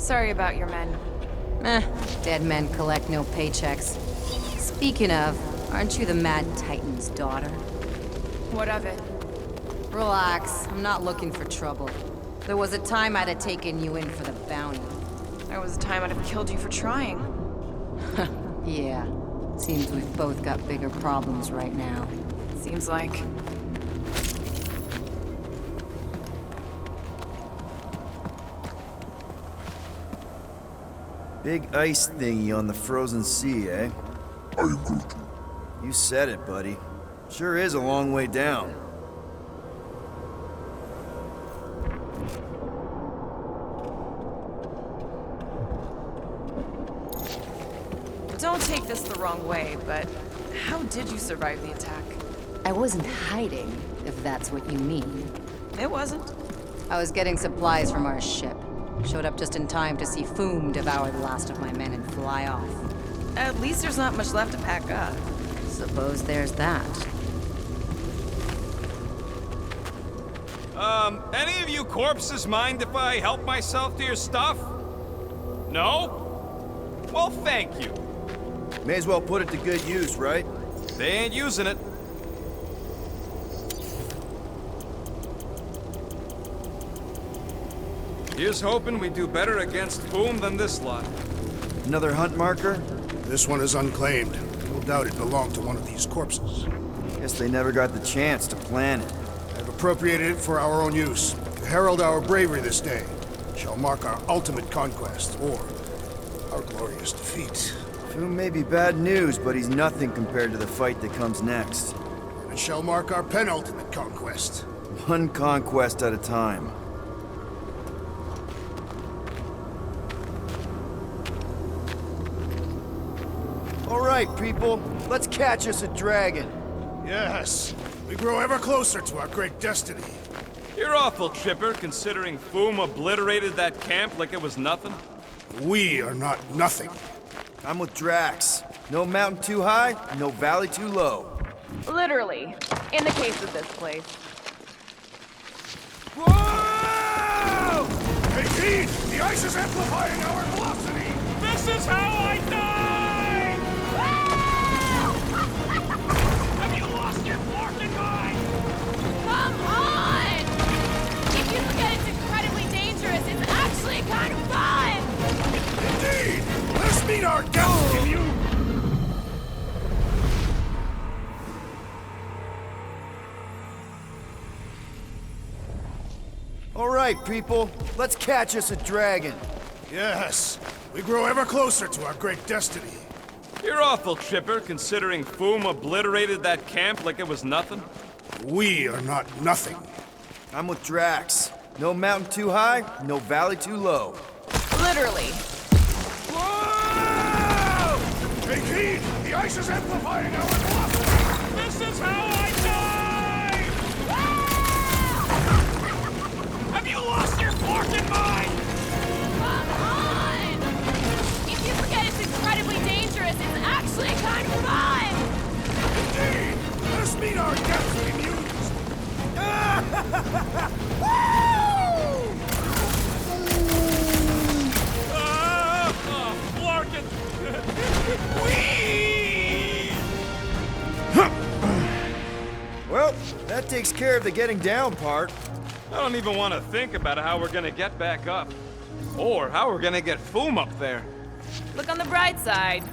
Sorry about your men. Dead men collect no paychecks. Speaking of, aren't you the Mad Titan's daughter? What of it? Relax, I'm not looking for trouble. There was a time I'd have taken you in for the bounty. There was a time I'd have killed you for trying. Yeah, seems we've both got bigger problems right now. Seems like. Big ice thingy on the frozen sea, eh? I agree. You said it, buddy. Sure is a long way down. Don't take this the wrong way, but how did you survive the attack? I wasn't hiding, if that's what you mean. It wasn't. I was getting supplies from our ship. Showed up just in time to see Foom devour the last of my men and fly off. At least there's not much left to pack up. Suppose there's that. Any of you corpses mind if I help myself to your stuff? No? Well, thank you. May as well put it to good use, right? They ain't using it. Here's hoping we do better against Foom than this lot. Another hunt marker? This one is unclaimed. No doubt it belonged to one of these corpses. Guess they never got the chance to plan it. I've appropriated it for our own use, to herald our bravery this day. It shall mark our ultimate conquest, or our glorious defeat. Foom may be bad news, but he's nothing compared to the fight that comes next. And it shall mark our penultimate conquest. One conquest at a time. All right, people, let's catch us a dragon. Yes, we grow ever closer to our great destiny. You're awful chipper, considering Foom obliterated that camp like it was nothing. We are not nothing. I'm with Drax. No mountain too high, no valley too low. Literally. In the case of this place. Whoa! Take heed! The ice is amplifying our velocity! This is how I die! Have you lost your forking mind? Come on! If you forget it's incredibly dangerous, it's actually kind of fun! Indeed! Let us meet our death in you! All right, people, let's catch us a dragon. Yes, we grow ever closer to our great destiny. You're awful chipper, considering Foom obliterated that camp like it was nothing. We are not nothing. I'm with Drax. No mountain too high, no valley too low. Literally. Whoa! Take heed! The ice is amplifying our velocity! This is how I die! Have you lost your forking mind? Come on! If you forget it's incredibly dangerous, it's actually kind of fun! Indeed! Let us meet our death in you! Larkin! Well, that takes care of the getting down part. I don't even want to think about how we're gonna get back up. Or how we're gonna get Foom up there. Look on the bright side.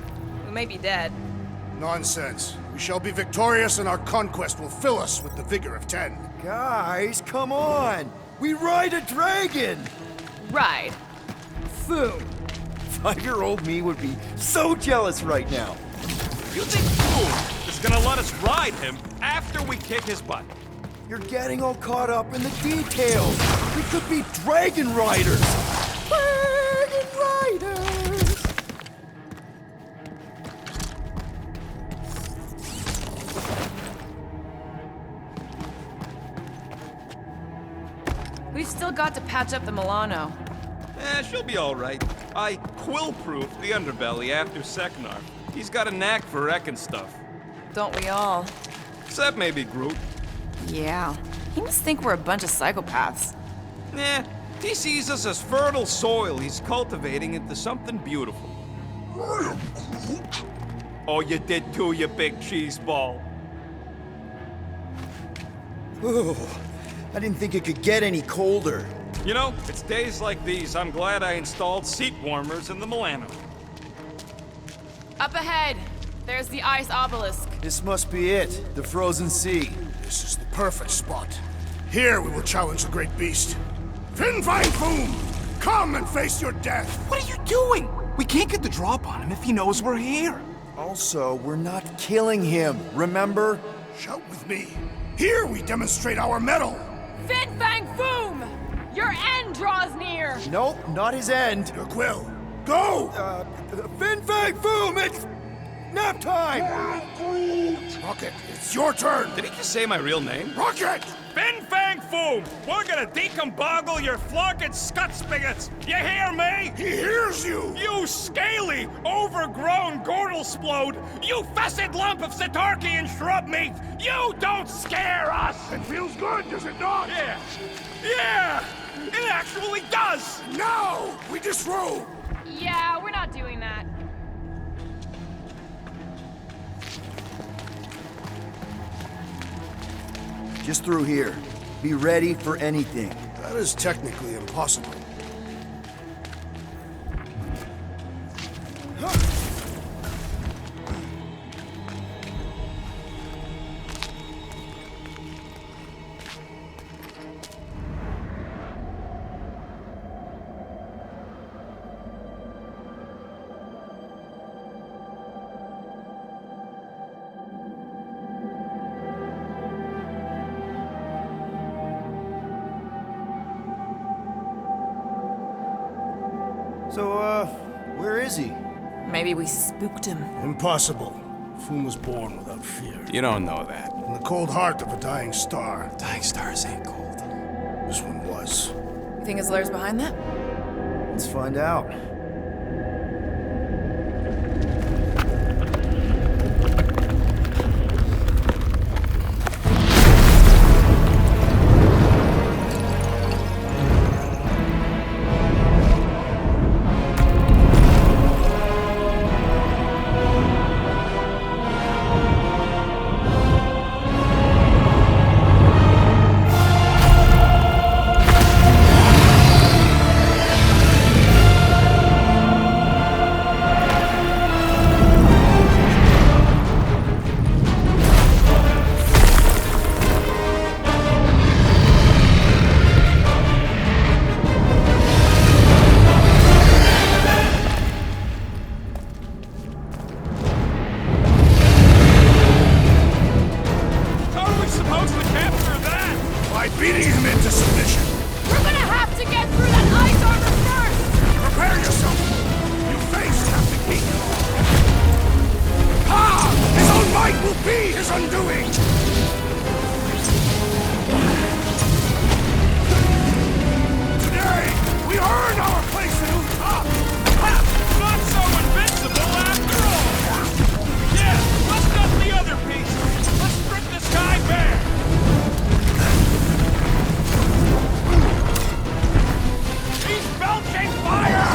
We may be dead. Nonsense. We shall be victorious and our conquest will fill us with the vigor of 10. Guys, come on! We ride a dragon! Ride. Foom. 5-year-old me would be so jealous right now. You think Foom is gonna let us ride him after we kick his butt? You're getting all caught up in the details. We could be dragon riders. Dragon riders! We've still got to patch up the Milano. She'll be alright. I quill-proofed the underbelly after Seknar. He's got a knack for wrecking stuff. Don't we all? Except maybe Groot. Yeah. He must think we're a bunch of psychopaths. Nah, He sees us as fertile soil he's cultivating into something beautiful. Oh, you did too, you big cheese ball. Ooh, I didn't think it could get any colder. You know, it's days like these I'm glad I installed seat warmers in the Milano. Up ahead, there's the ice obelisk. This must be it, the frozen sea. This is the perfect spot. Here we will challenge the great beast. Fing, fang, foom! Come and face your death! What are you doing? We can't get the drop on him if he knows we're here. Also, we're not killing him, remember? Shout with me. Here we demonstrate our mettle. Fin fang foom! Your end draws near! Nope, not his end. Your quill. Go! Fin Fang Foom, it's nap time! Rocket, it's your turn. Did he just say my real name? Rocket! Fin fang foom! We're gonna decomboggle your flunking scut spigots! You hear me? He hears you! You scaly, overgrown gordle-splode! You fessed lump of Satarkian shrub meat! You don't scare us! It feels good, does it not? Yeah! Yeah! It actually does! Now, we disrobe! Yeah, we're not doing that. Just through here. Be ready for anything. That is technically impossible. So, where is he? Maybe we spooked him. Impossible. Foom was born without fear. You don't know that. In the cold heart of a dying star. Dying stars ain't cold. This one was. You think his lair's behind that? Let's find out. Beating him into submission. We're gonna have to get through that ice armor first! Prepare yourself. You face Captain King. Ah! His own might will be his undoing. Today, we earn our place in Utah. Not so invincible after all! Yeah, let's dust the other pieces. Let's strip this guy bare. He's belching fire!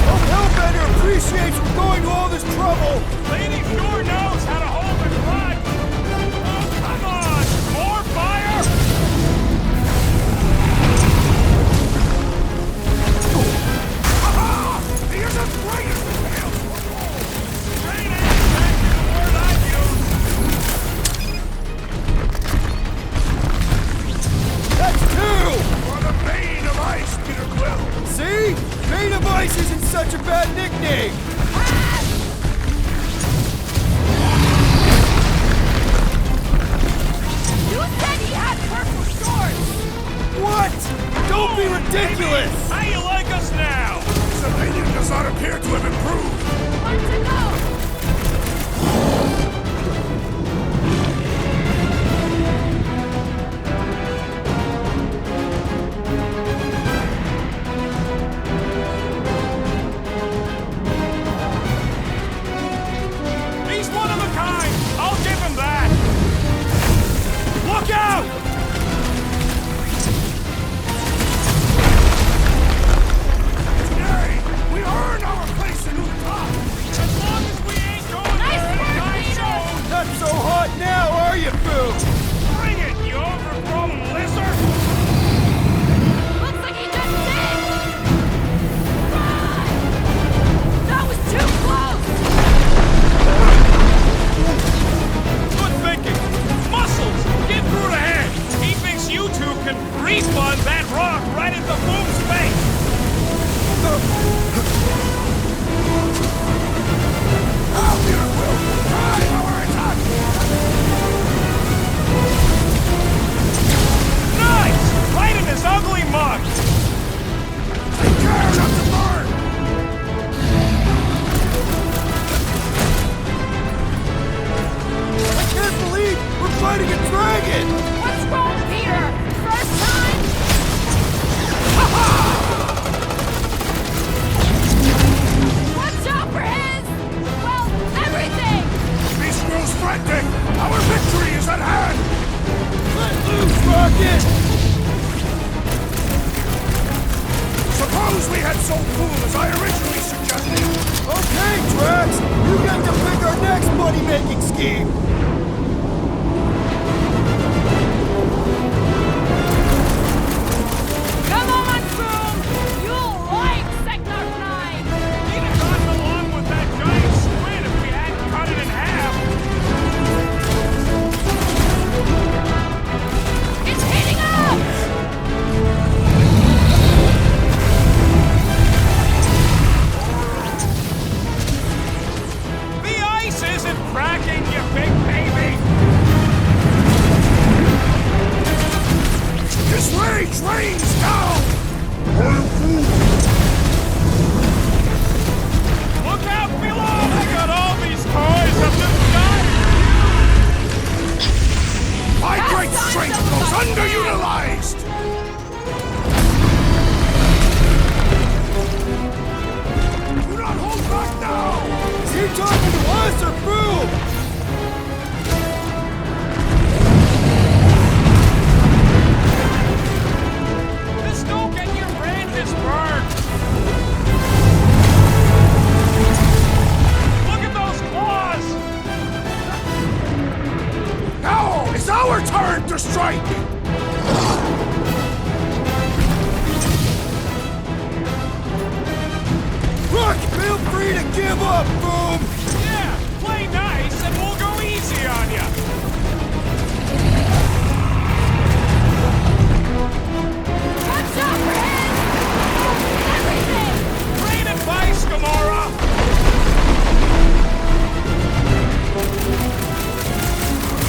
Hope Hellbender appreciates we're going to all this not now, are you, Foom? Bring it, you overgrown lizard! Looks like he just did! Run! That was too close! Good thinking! Muscles! Get through the head! He thinks you two can refund that rock right into Foom's face! Nice! Right in his ugly mug! Take care not to burn! I can't believe we're fighting a dragon! What's wrong, Peter? First time? Watch out for his... well, everything! Beast grows frantic! Our victory is at hand! Let loose, Rocket! Suppose we had sold fool as I originally suggested! Okay, Drax! You get to pick our next money-making scheme! Come on, Foom! You'll like Sector 9! He'd have gotten along with that giant squid if we hadn't cut it in half! It's heating up! The ice isn't cracking, you big baby! This way, trains down! Look out below! I got all these toys up the sky! My great strength goes underutilized! Do not hold back now! Is he talking to us or Foom? This don't get your branches burned! Look at those claws! Now it's our turn to strike! Look, feel free to give up, Foom! Yeah, play nice and we'll go easy on ya! Watch out for his... everything! Great advice, Gamora!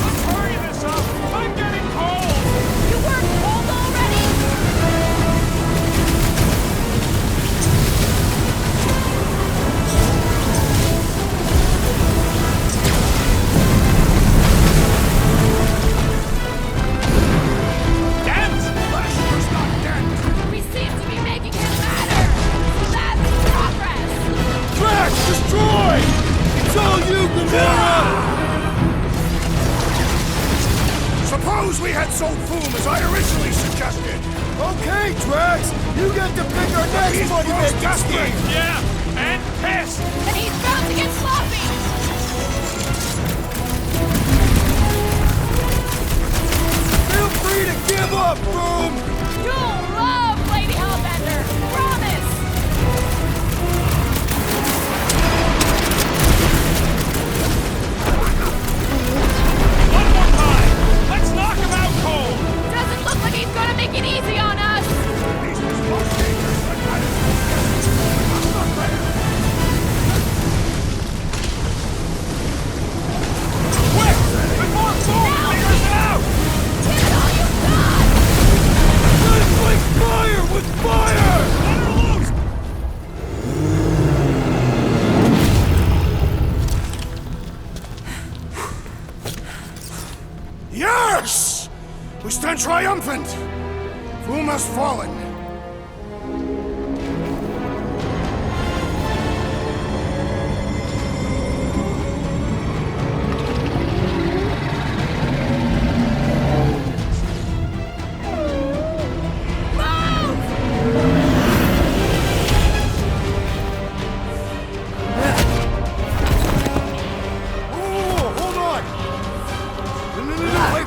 Let's hurry this up! I'm getting cold! You weren't cold already? Dent! Flesh was not dent! We seem to be making him matter! That's progress! Drax, destroy! It's all you, Gamora! Suppose we had sold foom as I originally suggested! Okay, Drax, you get to pick our next money-making scheme! Yeah, and pissed! And he's bound to get sloppy! Feel free to give up, Foom! You'll love Lady Hellbender! Promise! One more time! Let's knock him out cold! Doesn't look like he's gonna make it easy on us! Beast is most dangerous when I must not fail! Quick! Before foom figures it out! Give it all you've got! Let's like fire with fire! Let her loose! Yes! We stand triumphant! Foom has fallen.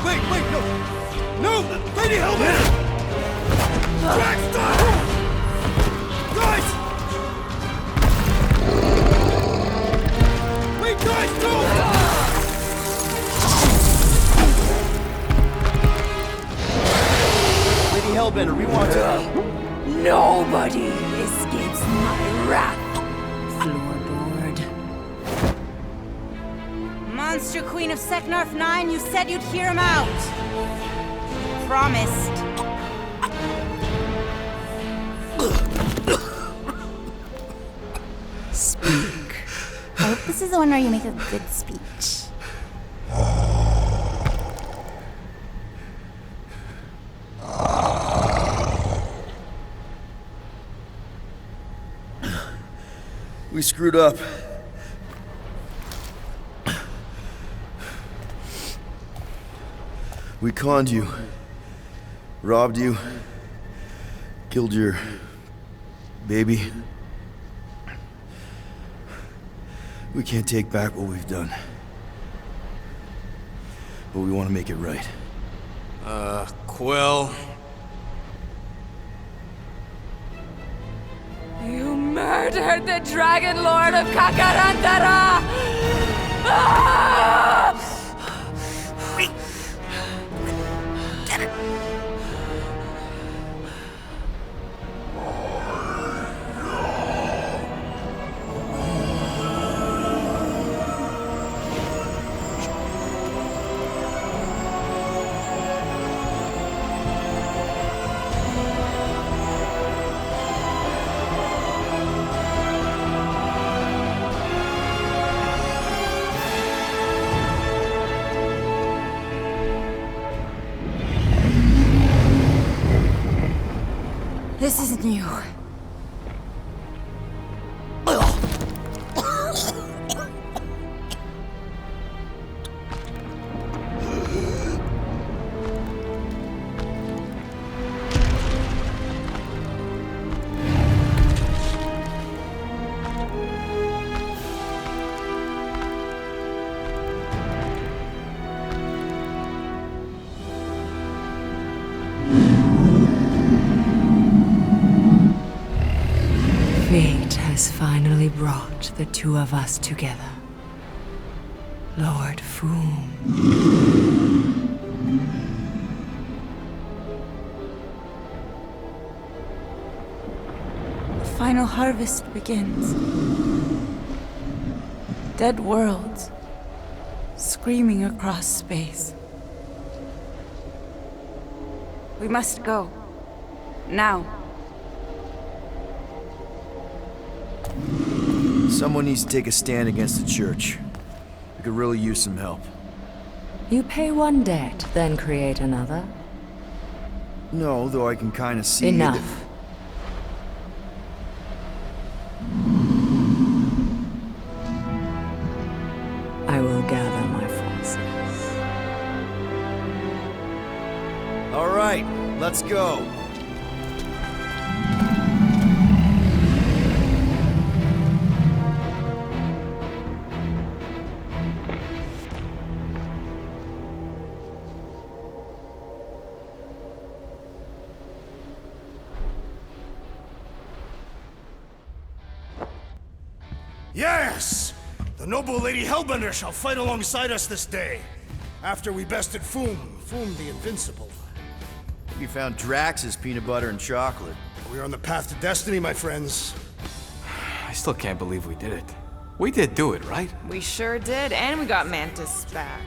Wait, no! No! Lady Hellbender! Drax, stop! Guys! Wait, guys, don't! Lady Hellbender, we want to... Nobody escapes my wrath. Floorboard. Monster Queen of Seknarf 9, you said you'd hear him out. Promised. Speak. I hope this is the one where you make a good speech. We screwed up. We conned you. Robbed you. Killed your... baby. We can't take back what we've done. But we want to make it right. Quill. You murdered the Dragon Lord of Kakarantara! Ah! This isn't you. Fate has finally brought the two of us together. Lord Foom. The final harvest begins. Dead worlds, screaming across space. We must go. Now. Someone needs to take a stand against the church. We could really use some help. You pay one debt, then create another. No, though I can kind of see... Enough. I will gather my forces. All right, let's go. Yes! The noble Lady Hellbender shall fight alongside us this day. After we bested Foom the Invincible. We found Drax's peanut butter and chocolate. We are on the path to destiny, my friends. I still can't believe we did it. We did do it, right? We sure did, and we got Mantis back.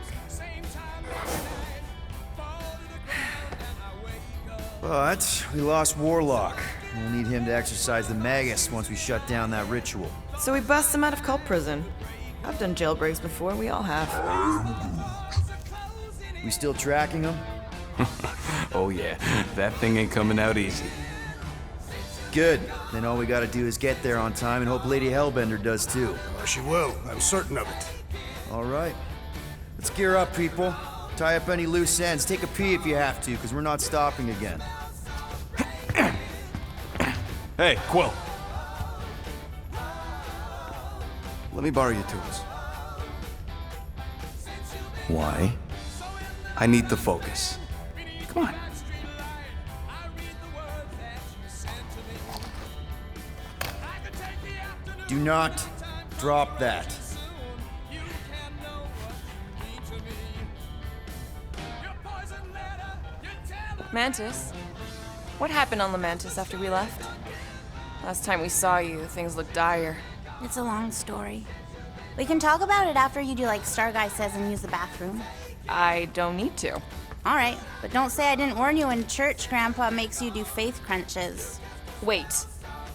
But we lost Warlock. We'll need him to exercise the Magus once we shut down that ritual. So we bust him out of cult prison. I've done jailbreaks before, we all have. We still tracking him? Oh yeah, that thing ain't coming out easy. Good. Then all we gotta do is get there on time and hope Lady Hellbender does too. She will, I'm certain of it. All right. Let's gear up, people. Tie up any loose ends. Take a pee if you have to, because we're not stopping again. Hey, Quill. Let me borrow your tools. Why? I need to focus. Come on. Do not drop that. Mantis? What happened on Lamentis after we left? Last time we saw you, things looked dire. It's a long story. We can talk about it after you do like Star Guy says and use the bathroom. I don't need to. All right, but don't say I didn't warn you in church Grandpa makes you do faith crunches. Wait,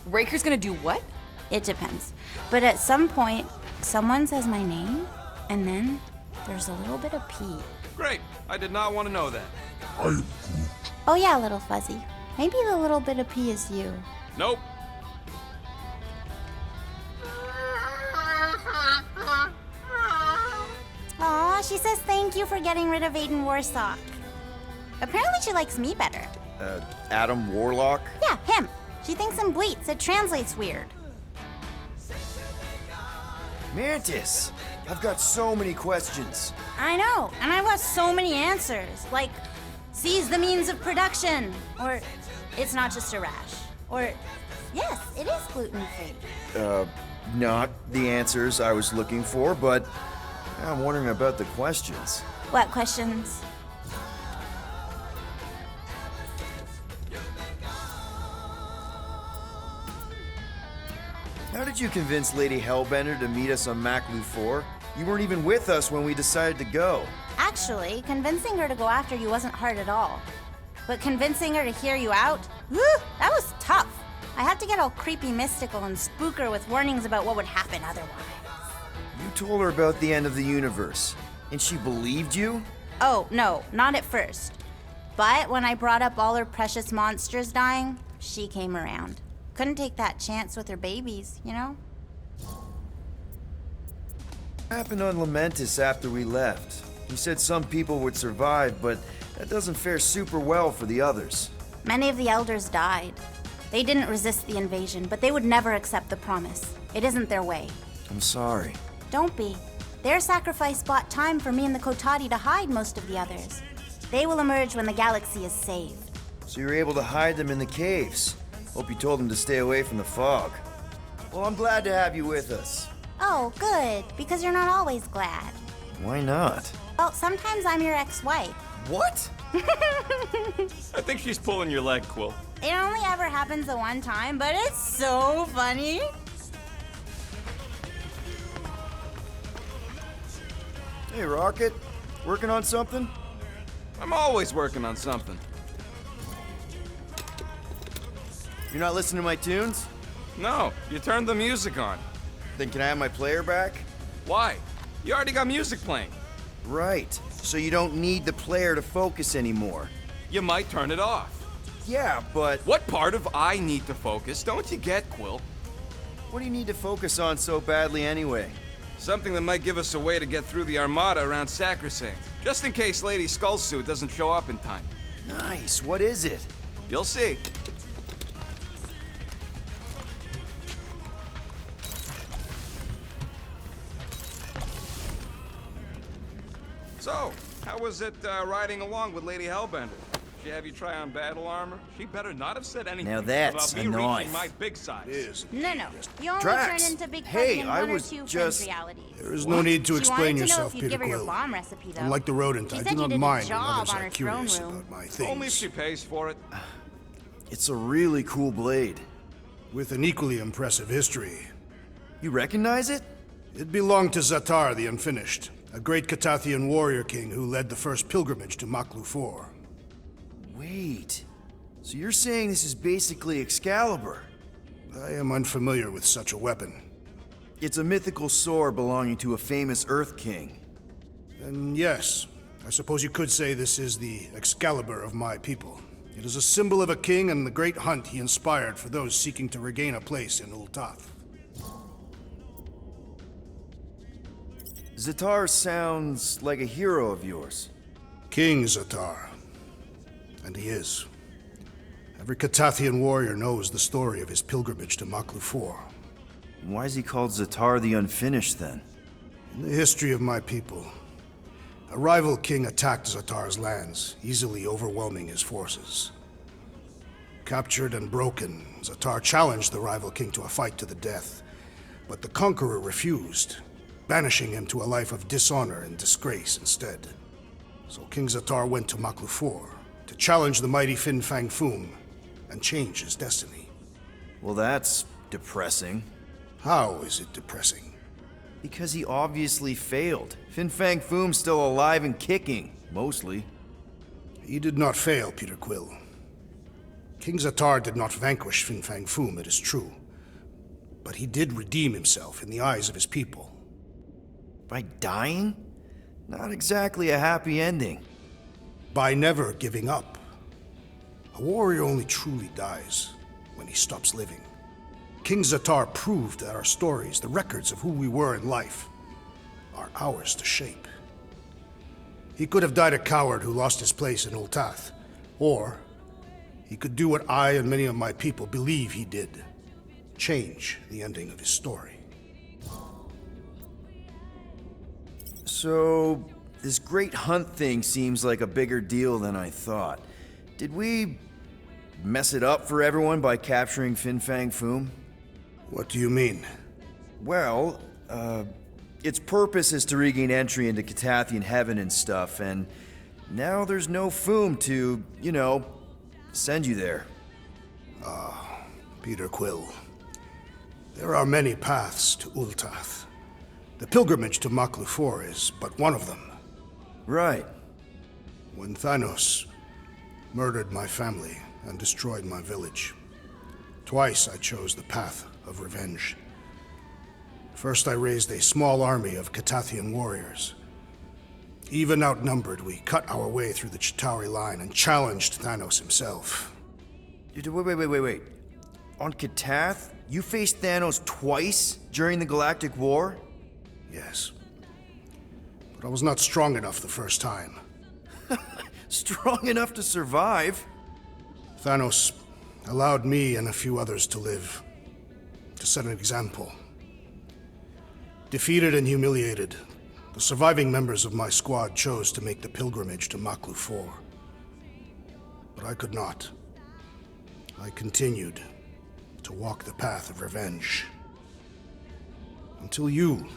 Raker's gonna do what? It depends. But at some point, someone says my name, and then there's a little bit of pee. Great. I did not want to know that. Oh yeah, little fuzzy. Maybe the little bit of pee is you. Nope. Aw, she says thank you for getting rid of Aiden Warsock. Apparently she likes me better. Adam Warlock? Yeah, him. She thinks I'm bleats. It translates weird. Mantis! I've got so many questions. I know, and I've got so many answers. Like, seize the means of production. Or, it's not just a rash. Or, yes, it is gluten-free. Not the answers I was looking for, but I'm wondering about the questions. What questions? How did you convince Lady Hellbender to meet us on Maclu 4? You weren't even with us when we decided to go. Actually, convincing her to go after you wasn't hard at all. But convincing her to hear you out? Whew, that was tough. I had to get all creepy mystical and spook her with warnings about what would happen otherwise. You told her about the end of the universe, and she believed you? Oh, no, not at first. But when I brought up all her precious monsters dying, she came around. Couldn't take that chance with her babies, you know? What happened on Lamentis after we left? You said some people would survive, but that doesn't fare super well for the others. Many of the elders died. They didn't resist the invasion, but they would never accept the promise. It isn't their way. I'm sorry. Don't be. Their sacrifice bought time for me and the Kotati to hide most of the others. They will emerge when the galaxy is saved. So you were able to hide them in the caves. Hope you told them to stay away from the fog. Well, I'm glad to have you with us. Oh, good, because you're not always glad. Why not? Well, sometimes I'm your ex-wife. What? I think she's pulling your leg, Quill. It only ever happens the one time, but it's so funny. Hey, Rocket. Working on something? I'm always working on something. You're not listening to my tunes? No, you turned the music on. Then can I have my player back? Why? You already got music playing. Right. So you don't need the player to focus anymore. You might turn it off. Yeah, but What part of I need to focus don't you get, Quill? what do you need to focus on so badly anyway? Something that might give us a way to get through the Armada around Sacrosanct, just in case Lady Skullsuit doesn't show up in time. Nice. What is it? You'll see. So, how was it riding along with Lady Hellbender? She have you try on battle armor? She better not have said anything Now that's about me a reaching knife. my big size. No. You only Drax, turn into Big hey, Fuzzy in I one or was two just- Fringe realities. There is no need to She explain wanted to know yourself, if you'd Peter give her your Quill. bomb recipe, though. Unlike the rodent, She I said do you not did a mind when job others on are her throne curious room. about my things. Only if she pays for it. It's a really cool blade. With an equally impressive history. You recognize it? It belonged to Zatar the Unfinished, a great Katathian warrior king who led the first pilgrimage to Maclu 4. Wait. So you're saying this is basically Excalibur? I am unfamiliar with such a weapon. It's a mythical sword belonging to a famous Earth King. And yes, I suppose you could say this is the Excalibur of my people. It is a symbol of a king and the great hunt he inspired for those seeking to regain a place in Ul'Tath. Zatar sounds like a hero of yours. King Zatar. And he is. Every Katathian warrior knows the story of his pilgrimage to Maclu 4. Why is he called Zatar the Unfinished then? In the history of my people, A rival king attacked Zatar's lands, easily overwhelming his forces. Captured and broken, Zatar challenged the rival king to a fight to the death, but the conqueror refused, banishing him to a life of dishonor and disgrace instead. So King Zatar went to Maklufor to challenge the mighty Fing fang foom and change his destiny. Well, that's depressing. How is it depressing? Because he obviously failed. Fin Fang Foom's still alive and kicking, mostly. He did not fail, Peter Quill. King Zatar did not vanquish Fin Fang Foom, it is true. But he did redeem himself in the eyes of his people. By dying? Not exactly a happy ending. By never giving up. A warrior only truly dies when he stops living. King Zatar proved that our stories, the records of who we were in life, are ours to shape. He could have died a coward who lost his place in Ultath, or he could do what I and many of my people believe he did, change the ending of his story. So, this great hunt thing seems like a bigger deal than I thought. Did we mess it up for everyone by capturing Fin Fang Foom? What do you mean? Well, its purpose is to regain entry into Catathian heaven and stuff, and now there's no Foom to, send you there. Peter Quill. There are many paths to Ultath. The pilgrimage to Maklufor is but one of them. Right. When Thanos murdered my family and destroyed my village, twice I chose the path of revenge. First, I raised a small army of Catathian warriors. Even outnumbered, we cut our way through the Chitauri line and challenged Thanos himself. Wait. On Catath, you faced Thanos twice during the Galactic War? Yes. But I was not strong enough the first time. Strong enough to survive? Thanos allowed me and a few others to live, to set an example. Defeated and humiliated, the surviving members of my squad chose to make the pilgrimage to Maklufor. But I could not. I continued to walk the path of revenge. Until you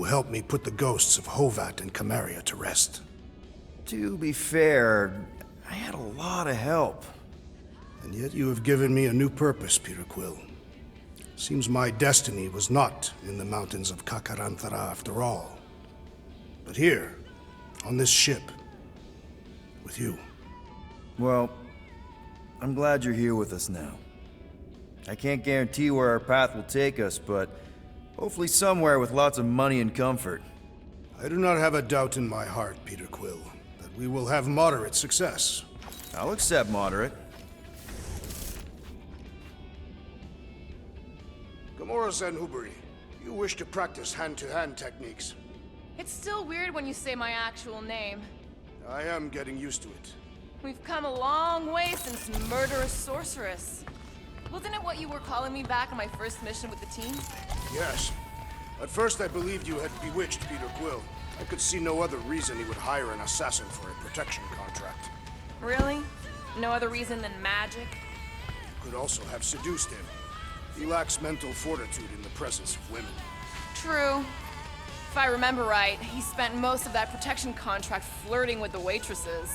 helped me put the ghosts of Hovat and Camaria to rest. To be fair, I had a lot of help. And yet you have given me a new purpose, Peter Quill. Seems my destiny was not in the mountains of Kakaranthara after all, but here, on this ship, with you. Well, I'm glad you're here with us now. I can't guarantee where our path will take us, but hopefully somewhere with lots of money and comfort. I do not have a doubt in my heart, Peter Quill, that we will have moderate success. I'll accept moderate. Gamora Zenhuberi, you wish to practice hand-to-hand techniques. It's still weird when you say my actual name. I am getting used to it. We've come a long way since Murderous Sorceress. Wasn't it what you were calling me back on my first mission with the team? Yes. At first I believed you had bewitched Peter Quill. I could see no other reason he would hire an assassin for a protection contract. Really? No other reason than magic? You could also have seduced him. He lacks mental fortitude in the presence of women. True. If I remember right, he spent most of that protection contract flirting with the waitresses.